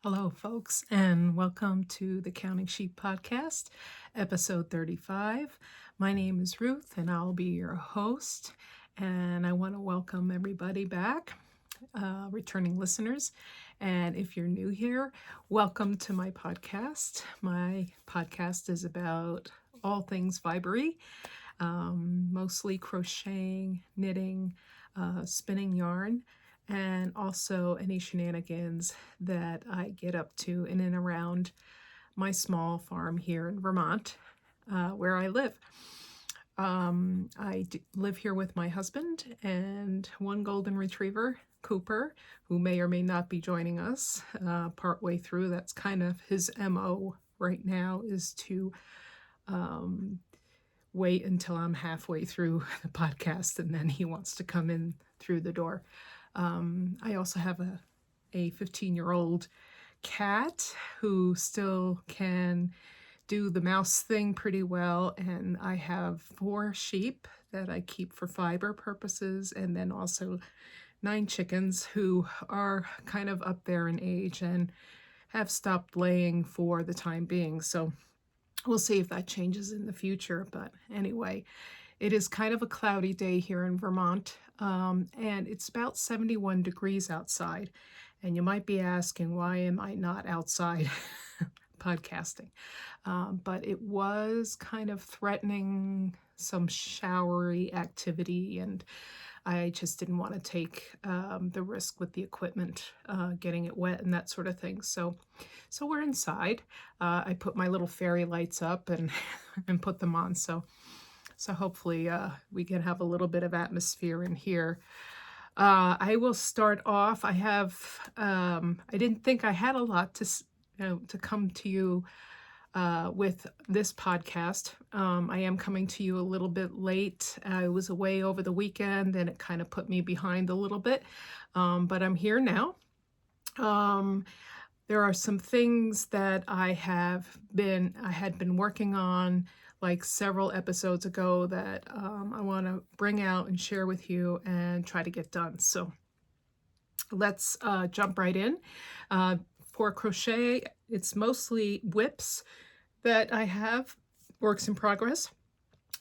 Hello, folks, and welcome to the Counting Sheep Podcast, episode 35. My name is Ruth, and I'll be your host. And I want to welcome everybody back, returning listeners. And if you're new here, welcome to my podcast. My podcast is about all things fibery, mostly crocheting, knitting, spinning yarn, and also any shenanigans that I get up to in and around my small farm here in Vermont, where I live. I live here with my husband and one golden retriever, Cooper, who may or may not be joining us partway through. That's kind of his MO right now, is to wait until I'm halfway through the podcast and then he wants to come in through the door. I also have a 15-year-old cat who still can do the mouse thing pretty well, and I have 4 sheep that I keep for fiber purposes, and then also 9 chickens who are kind of up there in age and have stopped laying for the time being. So we'll see if that changes in the future. But anyway, it is kind of a cloudy day here in Vermont, and it's about 71 degrees outside. And you might be asking, why am I not outside podcasting? But it was kind of threatening some showery activity, and I just didn't want to take the risk with the equipment, getting it wet and that sort of thing. So we're inside. I put my little fairy lights up and and put them on. So hopefully we can have a little bit of atmosphere in here. I will start off. I didn't think I had a lot to come to you with this podcast. I am coming to you a little bit late. I was away over the weekend and it kind of put me behind a little bit, but I'm here now. There are some things that I had been working on like several episodes ago that I want to bring out and share with you and try to get done. So let's jump right in. For crochet, it's mostly whips that I have, works in progress.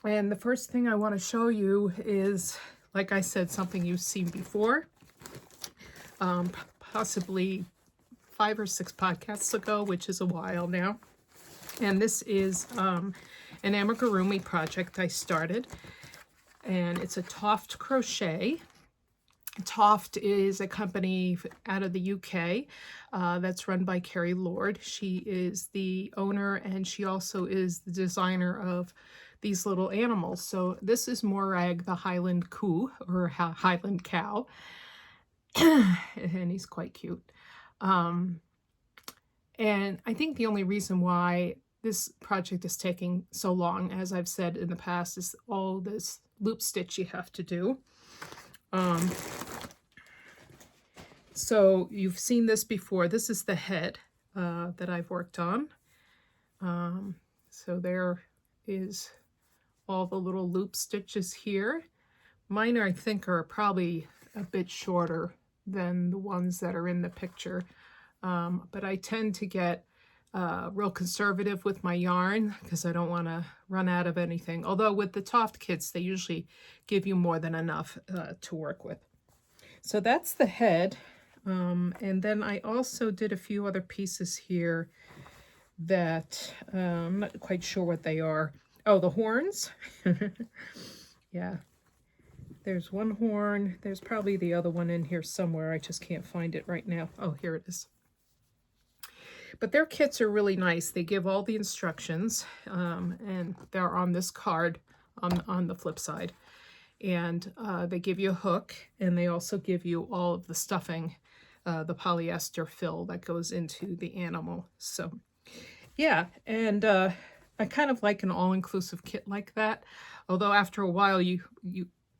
And the first thing I want to show you is, like I said, something you've seen before, possibly 5 or 6 podcasts ago, which is a while now. And this is an amigurumi project I started, and it's a Toft crochet. Toft is a company out of the UK that's run by Carrie Lord. She is the owner, and she also is the designer of these little animals. So this is Morag, the Highland Coo, or Highland cow, and he's quite cute. And I think the only reason why this project is taking so long, as I've said in the past, is all this loop stitch you have to do. So you've seen this before. This is the head that I've worked on. So there is all the little loop stitches here. Mine, I think, are probably a bit shorter than the ones that are in the picture. But I tend to get real conservative with my yarn because I don't want to run out of anything. Although with the Toft kits, they usually give you more than enough to work with. So that's the head. And then I also did a few other pieces here that I'm not quite sure what they are. Oh, the horns. Yeah. There's one horn. There's probably the other one in here somewhere. I just can't find it right now. Oh, here it is. But their kits are really nice. They give all the instructions, and they're on this card on the flip side. And they give you a hook, and they also give you all of the stuffing, the polyester fill that goes into the animal. So, yeah, and I kind of like an all-inclusive kit like that. Although after a while,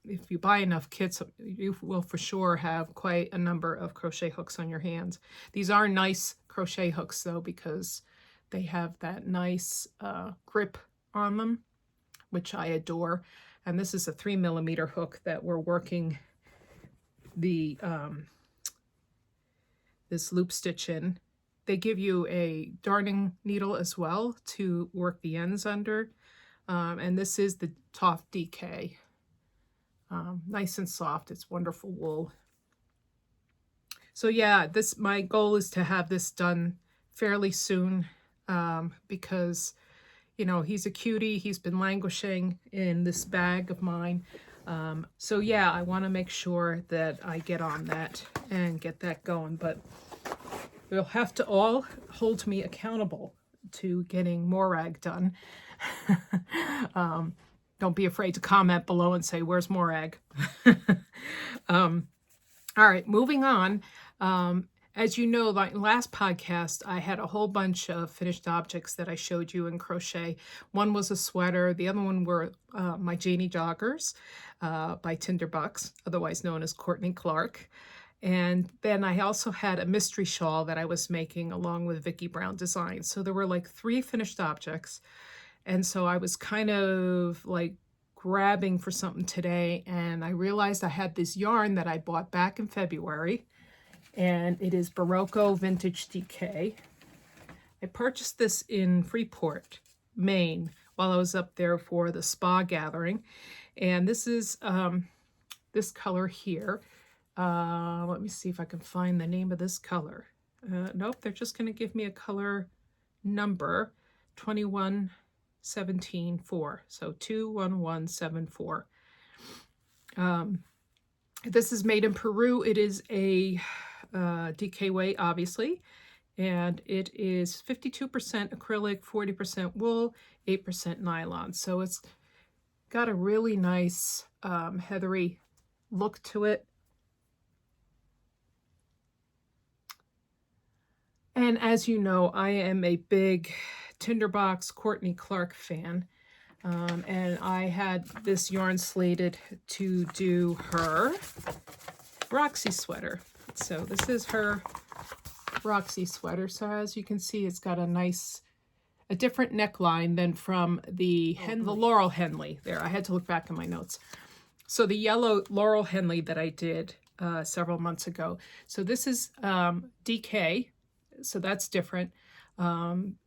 if you buy enough kits, you will for sure have quite a number of crochet hooks on your hands. These are nice crochet hooks though, because they have that nice grip on them, which I adore. And this is a 3mm hook that we're working the this loop stitch in. they give you a darning needle as well to work the ends under. And this is the Toft DK. Nice and soft. It's wonderful wool. So yeah, my goal is to have this done fairly soon, because, you know, he's a cutie. He's been languishing in this bag of mine. So yeah, I want to make sure that I get on that and get that going. But you'll have to all hold me accountable to getting Morag done. Don't be afraid to comment below and say, where's Morag? All right, moving on. As you know, like last podcast, I had a whole bunch of finished objects that I showed you in crochet. One was a sweater. The other one were my Janie joggers by Tinderbucks, otherwise known as Courtney Clark. And then I also had a mystery shawl that I was making along with Vicki Brown Designs. So there were like 3 finished objects. And so I was kind of like grabbing for something today, and I realized I had this yarn that I bought back in February, and it is Barocco Vintage DK. I purchased this in Freeport, Maine, while I was up there for the spa gathering, and this is this color here. Let me see if I can find the name of this color. Nope, they're just going to give me a color number, 21174, so 21174. This is made in Peru. It is a DK weight, obviously, and it is 52% acrylic, 40% wool, 8% nylon. So it's got a really nice heathery look to it. And as you know, I am a big Tinderbox Courtney Clark fan, and I had this yarn slated to do her Roxy Sweater. So this is her Roxy Sweater. So as you can see, it's got a different neckline than from the Laurel Henley. There, I had to look back in my notes. So the yellow Laurel Henley that I did several months ago. So this is DK. So that's different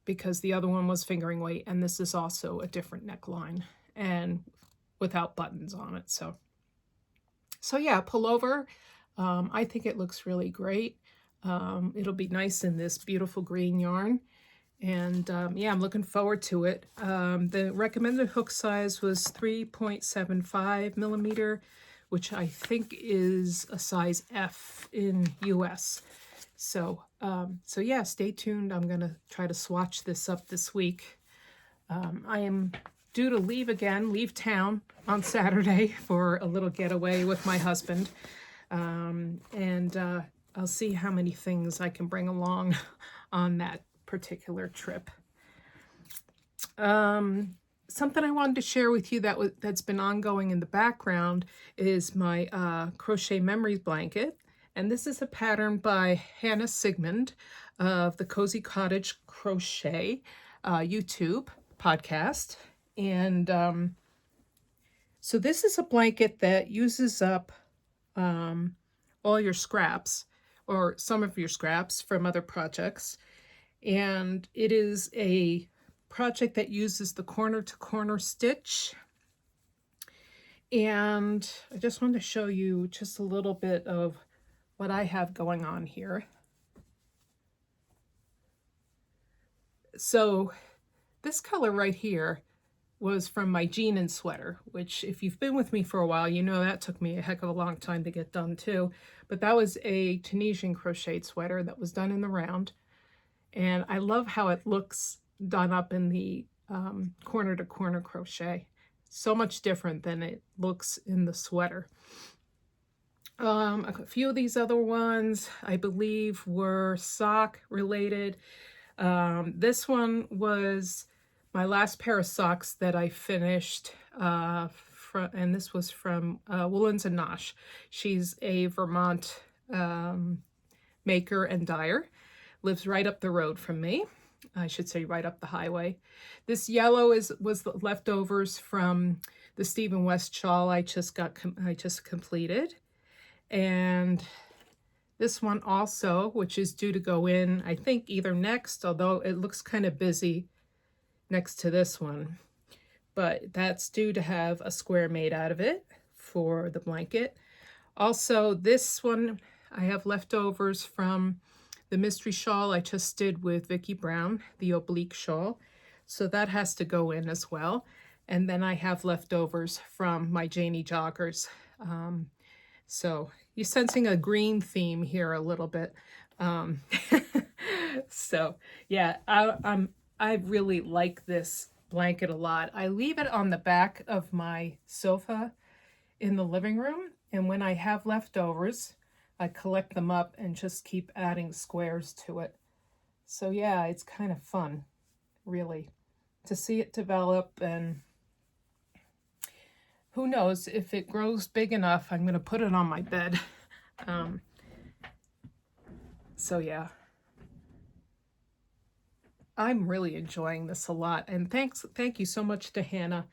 because the other one was fingering weight, and this is also a different neckline and without buttons on it. So yeah, pullover. I think it looks really great. It'll be nice in this beautiful green yarn. And yeah, I'm looking forward to it. The recommended hook size was 3.75 millimeter, which I think is a size F in US. So yeah, stay tuned. I'm going to try to swatch this up this week. I am due to leave town on Saturday for a little getaway with my husband. And I'll see how many things I can bring along on that particular trip. Something I wanted to share with you that's been ongoing in the background is my Crochet Memories blanket. And this is a pattern by Hannah Sigmund of the Cozy Cottage Crochet YouTube podcast. And so this is a blanket that uses up all your scraps, or some of your scraps from other projects. And it is a project that uses the corner-to-corner stitch. And I just wanted to show you just a little bit of what I have going on here. So this color right here was from my jean and sweater, which if you've been with me for a while, you know that took me a heck of a long time to get done too. But that was a Tunisian crocheted sweater that was done in the round. And I love how it looks done up in the corner-to-corner crochet. So much different than it looks in the sweater. A few of these other ones, I believe, were sock related. This one was my last pair of socks that I finished, and this was from Woolens and Nosh. She's a Vermont maker and dyer. Lives right up the road from me. I should say right up the highway. This yellow was the leftovers from the Stephen West shawl I just completed. And This one also, which is due to go in, I think either next, although it looks kind of busy next to this one. But that's due to have a square made out of it for the blanket. Also, this one, I have leftovers from the mystery shawl I just did with Vicki Brown, the oblique shawl. So that has to go in as well. And then I have leftovers from my Janie joggers. So you're sensing a green theme here a little bit. So yeah, I really like this blanket a lot. I leave it on the back of my sofa in the living room, and when I have leftovers, I collect them up and just keep adding squares to it. So yeah, it's kind of fun, really, to see it develop, and who knows, if it grows big enough, I'm going to put it on my bed. So yeah, I'm really enjoying this a lot, and thank you so much to Hannah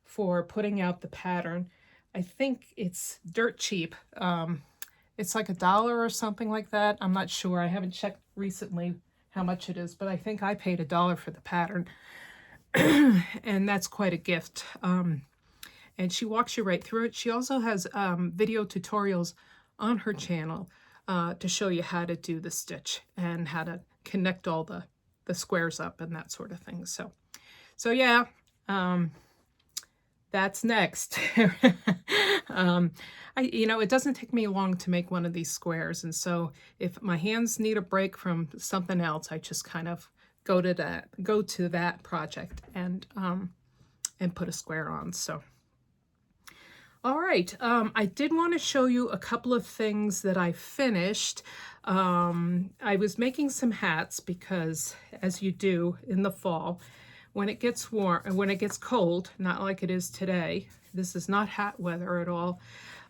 for putting out the pattern. I think it's dirt cheap. It's like $1 or something like that. I'm not sure. I haven't checked recently how much it is, but I think I paid $1 for the pattern. And that's quite a gift. And she walks you right through it. She also has video tutorials on her channel to show you how to do the stitch and how to connect all the squares up and that sort of thing. So yeah, that's next. It doesn't take me long to make one of these squares, and so if my hands need a break from something else, I just kind of go to that project and put a square on. So all right, I did want to show you a couple of things that I finished. I was making some hats because, as you do in the fall, when it gets warm and when it gets cold, not like it is today, this is not hat weather at all,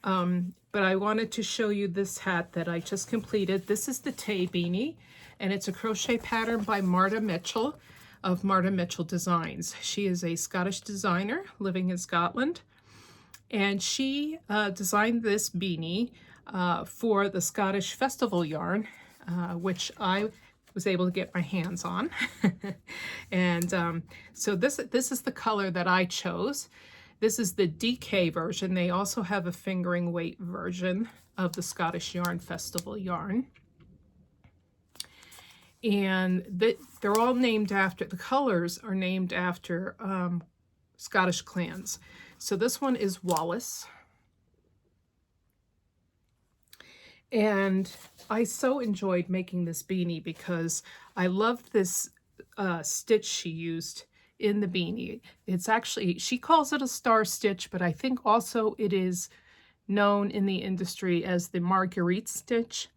but I wanted to show you this hat that I just completed. This is the Tay Beanie, and it's a crochet pattern by Marta Mitchell of Marta Mitchell Designs. She is a Scottish designer living in Scotland, and she designed this beanie for the Scottish Festival yarn, which I was able to get my hands on. And so this is the color that I chose. This is the DK version. They also have a fingering weight version of the Scottish Yarn Festival yarn. And they're all named after, the colors are named after Scottish clans. So this one is Wallace. And I so enjoyed making this beanie because I loved this stitch she used in the beanie. It's actually, she calls it a star stitch, but I think also it is known in the industry as the Marguerite stitch,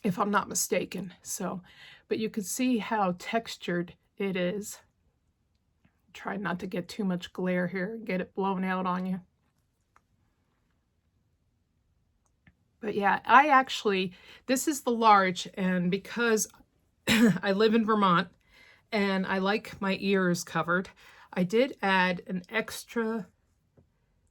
if I'm not mistaken. So, but you can see how textured it is. Try not to get too much glare here and get it blown out on you. But yeah, this is the large, and because I live in Vermont and I like my ears covered, I did add an extra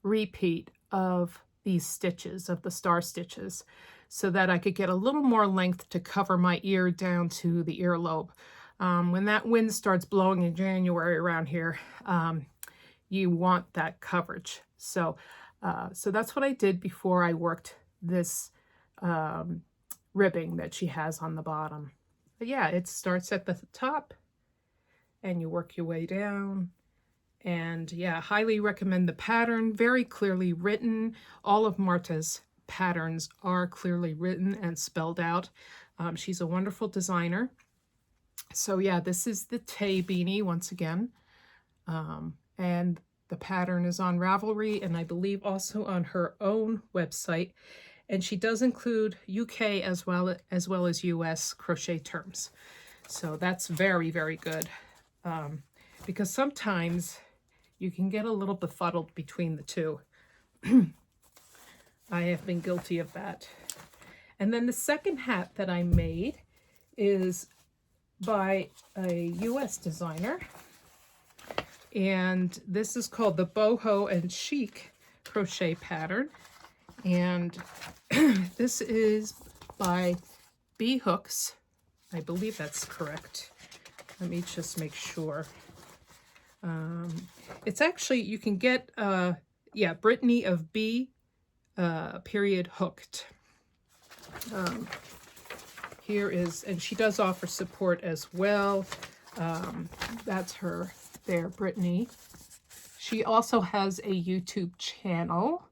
repeat of these stitches, of the star stitches, so that I could get a little more length to cover my ear down to the earlobe. When that wind starts blowing in January around here, you want that coverage. So that's what I did before I worked this ribbing that she has on the bottom. But yeah, it starts at the top and you work your way down. And yeah, highly recommend the pattern. Very clearly written. All of Marta's patterns are clearly written and spelled out. She's a wonderful designer. So yeah, this is the Tay Beanie once again. And the pattern is on Ravelry, and I believe also on her own website. And she does include UK as well as US crochet terms. So that's very, very good. Because sometimes you can get a little befuddled between the two. I have been guilty of that. And then the second hat that I made is by a US designer. And this is called the Boho Chic crochet pattern. And this is by Bee Hooks. I believe that's correct. Let me just make sure. It's actually, you can get, yeah, Brittany of Bee, period, hooked. Here is, and she does offer support as well. That's her there, Brittany. She also has a YouTube channel.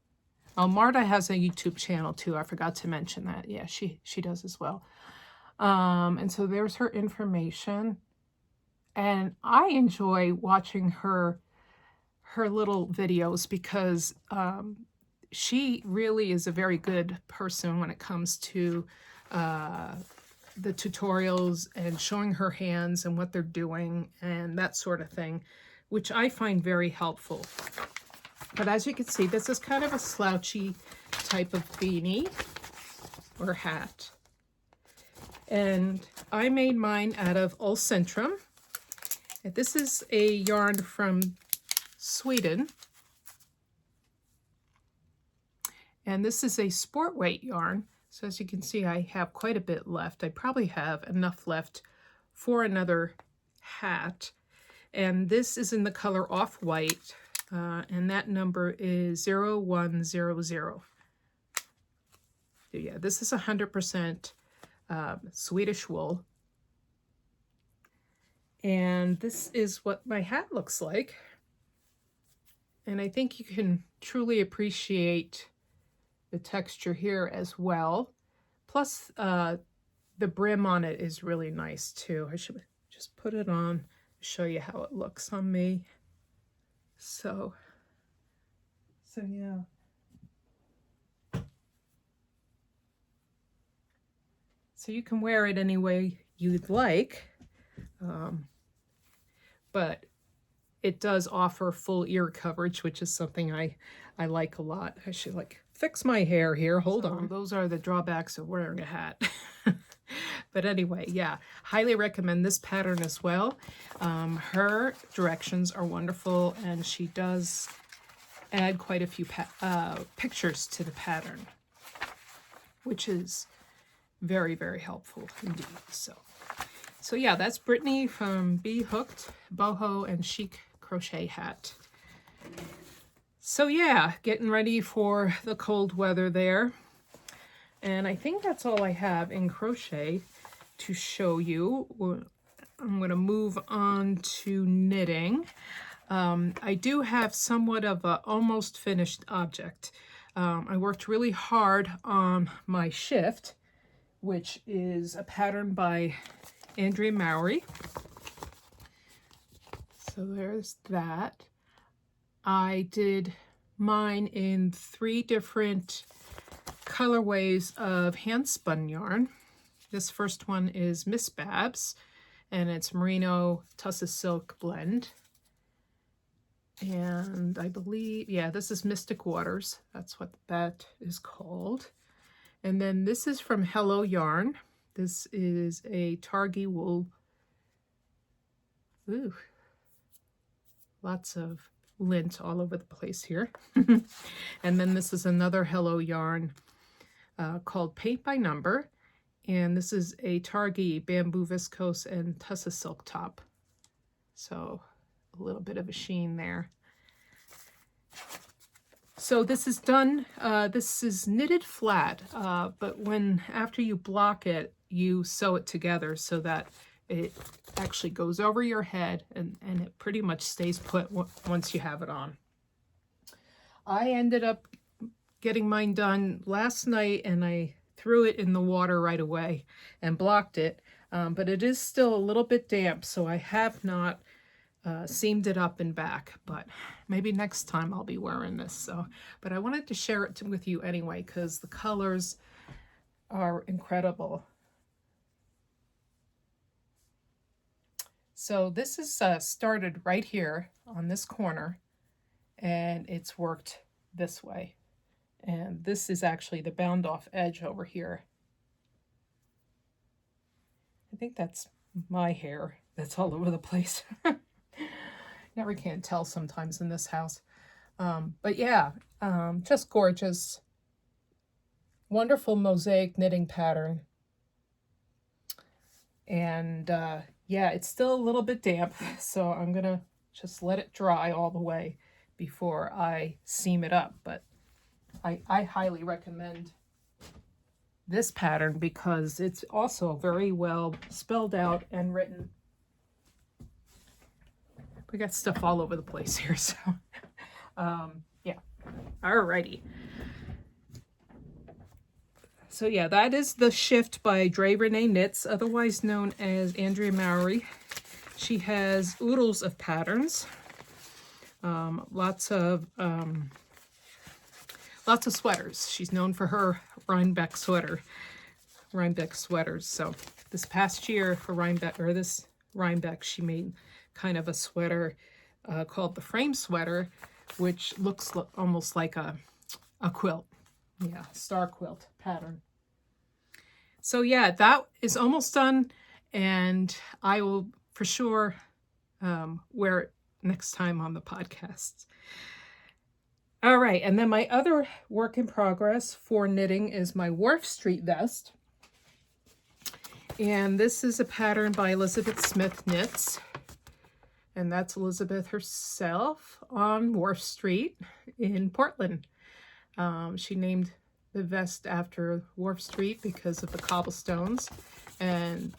Oh, Marta has a YouTube channel too. I forgot to mention that. Yeah, she does as well. And so there's her information. And I enjoy watching her little videos because she really is a very good person when it comes to the tutorials and showing her hands and what they're doing and that sort of thing, which I find very helpful. But as you can see, this is kind of a slouchy type of beanie or hat. And I made mine out of Ulcentrum. And this is a yarn from Sweden. And this is a sport weight yarn. So as you can see, I have quite a bit left. I probably have enough left for another hat. And this is in the color Off-White. And that number is 0100. Yeah, this is 100% Swedish wool. And this is what my hat looks like. And I think you can truly appreciate the texture here as well. Plus, the brim on it is really nice too. I should just put it on to show you how it looks on me. So yeah. So you can wear it any way you'd like, but it does offer full ear coverage, which is something I like a lot. I should fix my hair here. Hold on. Those are the drawbacks of wearing a hat. But anyway, yeah, highly recommend this pattern as well. Her directions are wonderful, and she does add quite a few pictures to the pattern, which is very, very helpful indeed. So yeah, that's Brittany from Bee Hooked, Boho and Chic Crochet Hat. So yeah, getting ready for the cold weather there. And I think that's all I have in crochet to show you. I'm going to move on to knitting. I do have somewhat of an almost finished object. I worked really hard on my shift, which is a pattern by Andrea Mowry. So there's that. I did mine in 3 different colorways of hand spun yarn. This first one is Miss Babs, and it's merino tussa silk blend. And I believe, yeah, this is Mystic Waters. That's what that is called. And then this is from Hello Yarn. This is a Targhee wool. Ooh, lots of lint all over the place here. And then this is another Hello Yarn called Paint by Number. And this is a Targhee bamboo viscose and tussa silk top. So a little bit of a sheen there. So this is done, this is knitted flat, but after you block it, you sew it together so that it actually goes over your head and it pretty much stays put once you have it on. I ended up getting mine done last night, and I threw it in the water right away and blocked it, but it is still a little bit damp, so I have not seamed it up and back, but maybe next time I'll be wearing this. But I wanted to share it with you anyway because the colors are incredible. So this is started right here on this corner, and it's worked this way. And this is actually the bound off edge over here. I think that's my hair that's all over the place. Never can tell sometimes in this house. But yeah, just gorgeous. wonderful mosaic knitting pattern. And yeah, it's still a little bit damp, so I'm gonna just let it dry all the way before I seam it up. But I highly recommend this pattern because it's also very well spelled out and written. We got stuff all over the place here, so yeah. Alrighty. So yeah, that is The Shift by Dre Renee Knits, otherwise known as Andrea Mowry. She has oodles of patterns, lots of sweaters. She's known for her Rhinebeck sweaters. So this past year for this Rhinebeck, she made kind of a sweater called the frame sweater, which looks almost like a quilt. Yeah, star quilt pattern. So yeah, that is almost done, and I will for sure wear it next time on the podcast. All right, and then my other work in progress for knitting is my Wharf Street vest. And this is a pattern by Elizabeth Smith Knits. And that's Elizabeth herself on Wharf Street in Portland. She named the vest after Wharf Street because of the cobblestones and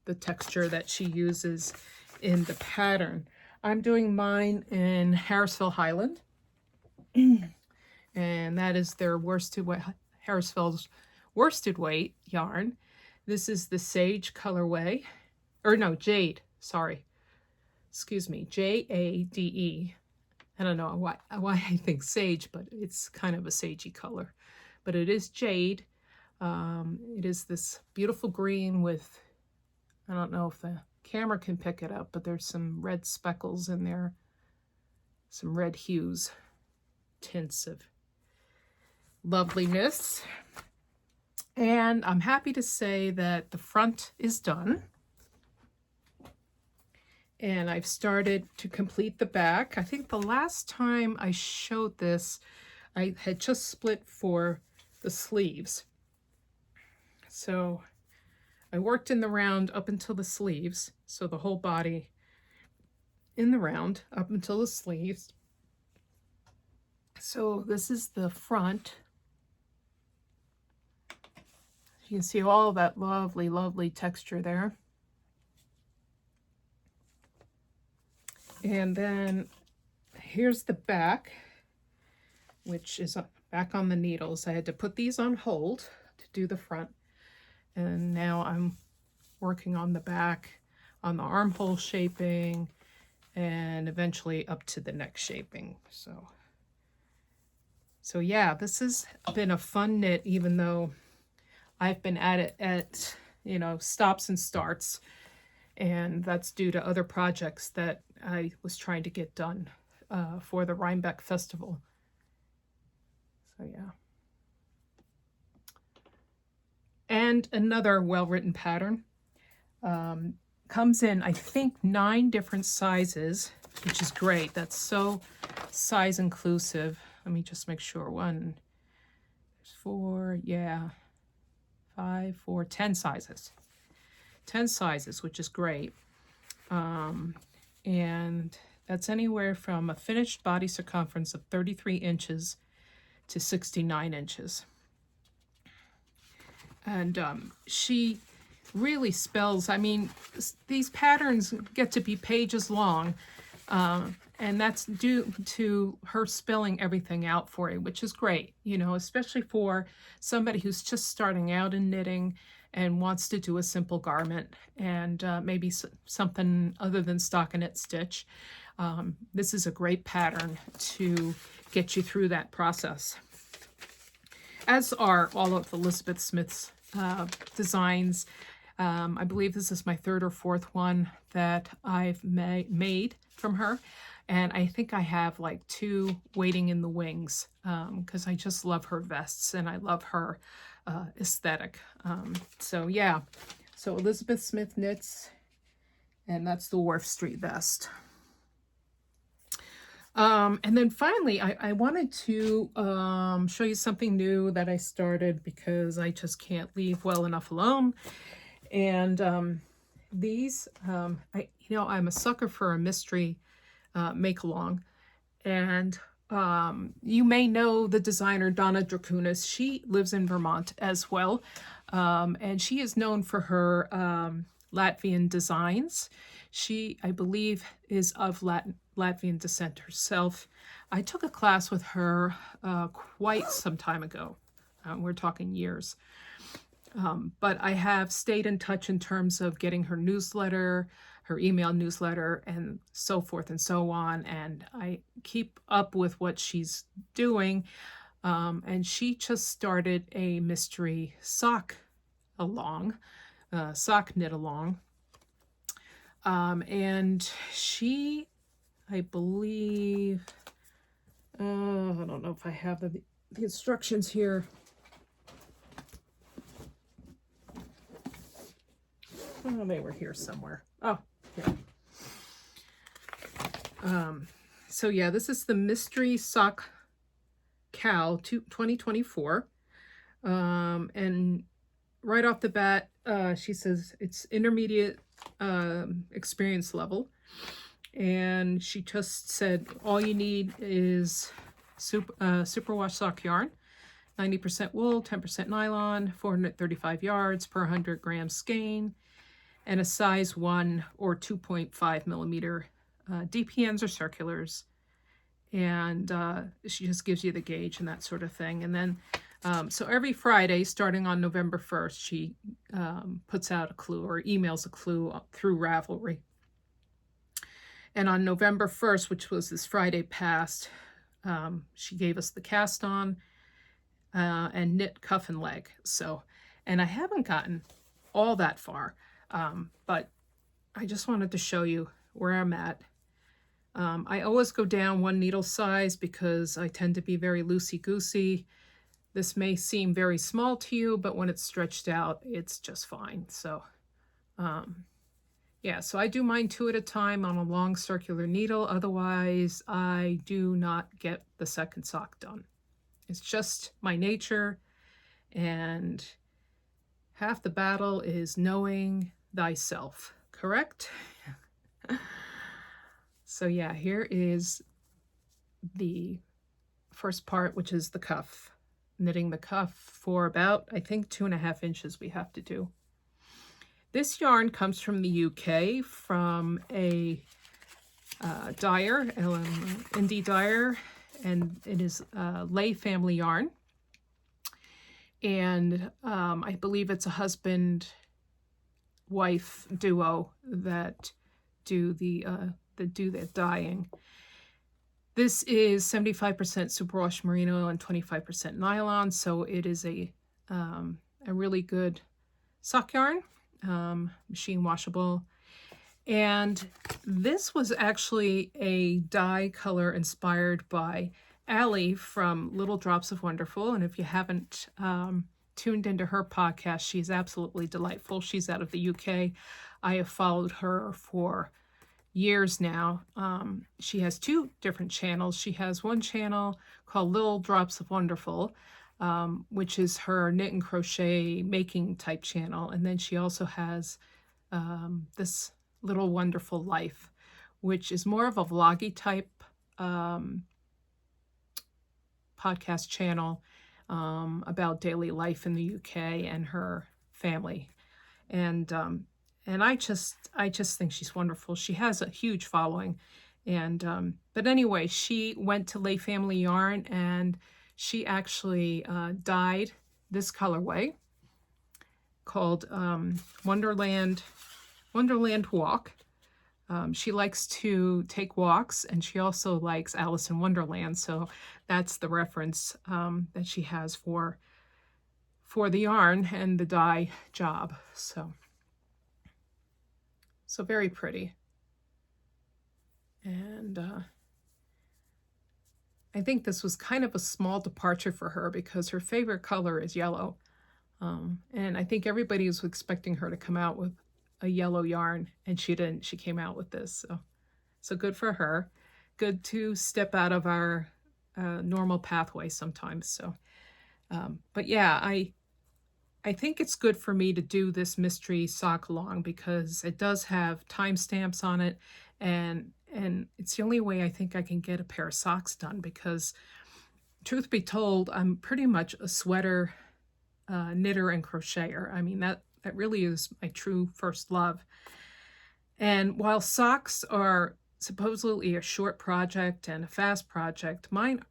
the texture that she uses in the pattern. I'm doing mine in Harrisville Highland. And that is their Harrisville's worsted weight yarn. This is the Sage colorway. Or no, Jade, sorry. Excuse me, Jade. I don't know why I think sage, but it's kind of a sagey color. But it is jade. It is this beautiful green with, I don't know if the camera can pick it up, but there's some red speckles in there. Some red hues, tints of loveliness. And I'm happy to say that the front is done. And I've started to complete the back. I think the last time I showed this, I had just split for the sleeves. So I worked in the round up until the sleeves. So the whole body in the round up until the sleeves. So this is the front. You can see all that lovely, lovely texture there. And then here's the back, which is back on the needles. I had to put these on hold to do the front. And now I'm working on the back, on the armhole shaping, and eventually up to the neck shaping. So yeah, this has been a fun knit, even though I've been at it at, stops and starts. And that's due to other projects that I was trying to get done for the Rhinebeck Festival. So yeah. And another well-written pattern. Comes in, I think, 9 different sizes, which is great. That's so size inclusive. Let me just make sure. 1, 4, 5, 4, 10 sizes. 10 sizes, which is great. And that's anywhere from a finished body circumference of 33 inches to 69 inches. And she really spells, these patterns get to be pages long, and that's due to her spelling everything out for you, which is great, especially for somebody who's just starting out in knitting and wants to do a simple garment and maybe something other than stockinette stitch. This is a great pattern to get you through that process, as are all of Elizabeth Smith's designs. I believe this is my 3rd or 4th one that I've made from her. And I think I have like 2 waiting in the wings because I just love her vests and I love her aesthetic. So yeah, so Elizabeth Smith Knits, and that's the Wharf Street vest. And then finally, I wanted to show you something new that I started because I just can't leave well enough alone. And these, I'm a sucker for a mystery make-along. And you may know the designer Donna Dracunis. She lives in Vermont as well. And she is known for her Latvian designs. She, I believe, is of Latvian descent herself. I took a class with her quite some time ago. We're talking years. But I have stayed in touch in terms of getting her newsletter, her email newsletter, and so forth and so on. And I keep up with what she's doing. And she just started a mystery sock knit along. And she, I believe, I don't know if I have the instructions here. Oh, they were here somewhere. Oh, here. So yeah, this is the Mystery Sock Cal 2024. And right off the bat, she says it's intermediate experience level. And she just said all you need is superwash sock yarn, 90% wool, 10% nylon, 435 yards per 100 grams skein, and a size 1 or 2.5 millimeter DPNs or circulars. And she just gives you the gauge and that sort of thing. And then, so every Friday, starting on November 1st, she puts out a clue or emails a clue through Ravelry. And on November 1st, which was this Friday past, she gave us the cast on and knit cuff and leg. So, and I haven't gotten all that far, but I just wanted to show you where I'm at. I always go down one needle size because I tend to be very loosey-goosey. This may seem very small to you, but when it's stretched out, it's just fine. So, yeah, so I do mine 2 at a time on a long circular needle. Otherwise, I do not get the second sock done. It's just my nature, and half the battle is knowing thyself, correct? So yeah, here is the first part, which is the cuff. Knitting the cuff for about, I think, 2.5 inches we have to do. This yarn comes from the UK, from a dyer, indie dyer, and it is Lay family yarn. And I believe it's a husband-wife duo that do the dyeing. This is 75% superwash merino and 25% nylon, so it is a really good sock yarn, machine washable. And this was actually a dye color inspired by Allie from Little Drops of Wonderful. And if you haven't tuned into her podcast, she's absolutely delightful. She's out of the UK. I have followed her for years now. She has 2 different channels. She has one channel called Little Drops of Wonderful, which is her knit and crochet making type channel. And then she also has this Little Wonderful Life, which is more of a vloggy type podcast channel about daily life in the UK and her family. And I just think she's wonderful. She has a huge following. And but anyway, she went to Lay Family Yarn, and she actually dyed this colorway called Wonderland Walk. She likes to take walks, and she also likes Alice in Wonderland. So that's the reference that she has for the yarn and the dye job. So very pretty. And I think this was kind of a small departure for her because her favorite color is yellow. And I think everybody was expecting her to come out with a yellow yarn, and she didn't. She came out with this. So good for her. good to step out of our normal pathway sometimes. So, but yeah, I think it's good for me to do this mystery sock along because it does have timestamps on it, and it's the only way I think I can get a pair of socks done because, truth be told, I'm pretty much a sweater knitter and crocheter. I mean, that really is my true first love. And while socks are supposedly a short project and a fast project, mine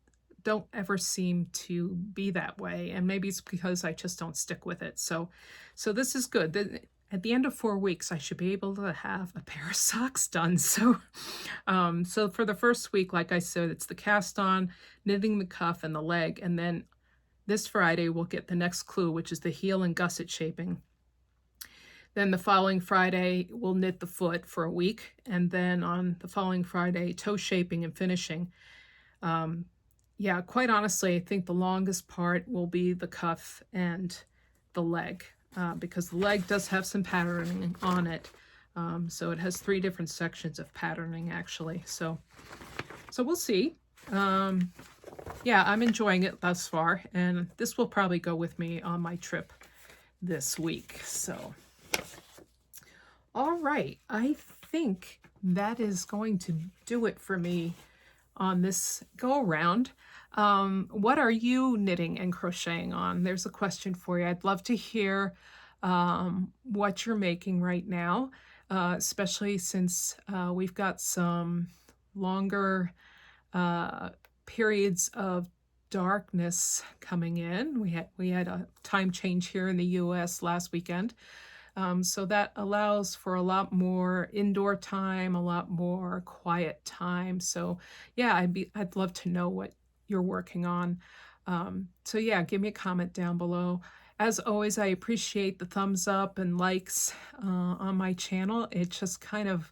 don't ever seem to be that way. And maybe it's because I just don't stick with it. So this is good. At the end of 4 weeks, I should be able to have a pair of socks done. So for the first week, like I said, it's the cast on, knitting the cuff and the leg, and then this Friday we'll get the next clue, which is the heel and gusset shaping. Then the following Friday, we'll knit the foot for a week. And then on the following Friday, toe shaping and finishing. Yeah, quite honestly, I think the longest part will be the cuff and the leg because the leg does have some patterning on it. So it has 3 different sections of patterning, actually. So we'll see. Yeah, I'm enjoying it thus far. And this will probably go with me on my trip this week. So... all right, I think that is going to do it for me on this go around. What are you knitting and crocheting on? There's a question for you. I'd love to hear what you're making right now, especially since we've got some longer periods of darkness coming in. We had a time change here in the US last weekend. So that allows for a lot more indoor time, a lot more quiet time. So yeah, I'd love to know what you're working on. So yeah, give me a comment down below. As always, I appreciate the thumbs up and likes on my channel. It just kind of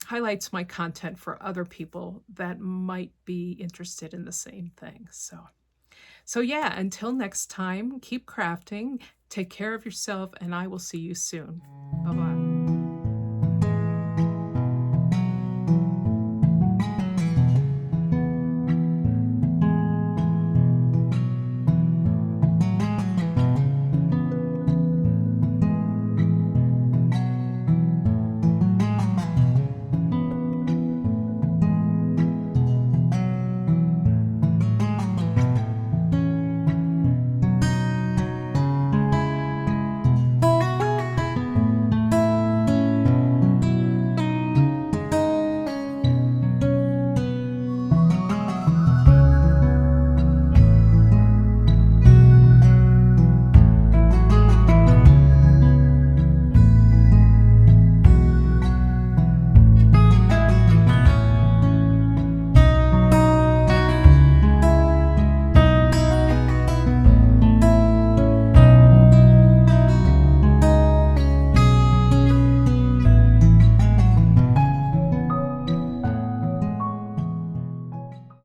highlights my content for other people that might be interested in the same thing. So yeah, until next time, keep crafting, take care of yourself, and I will see you soon. Bye-bye.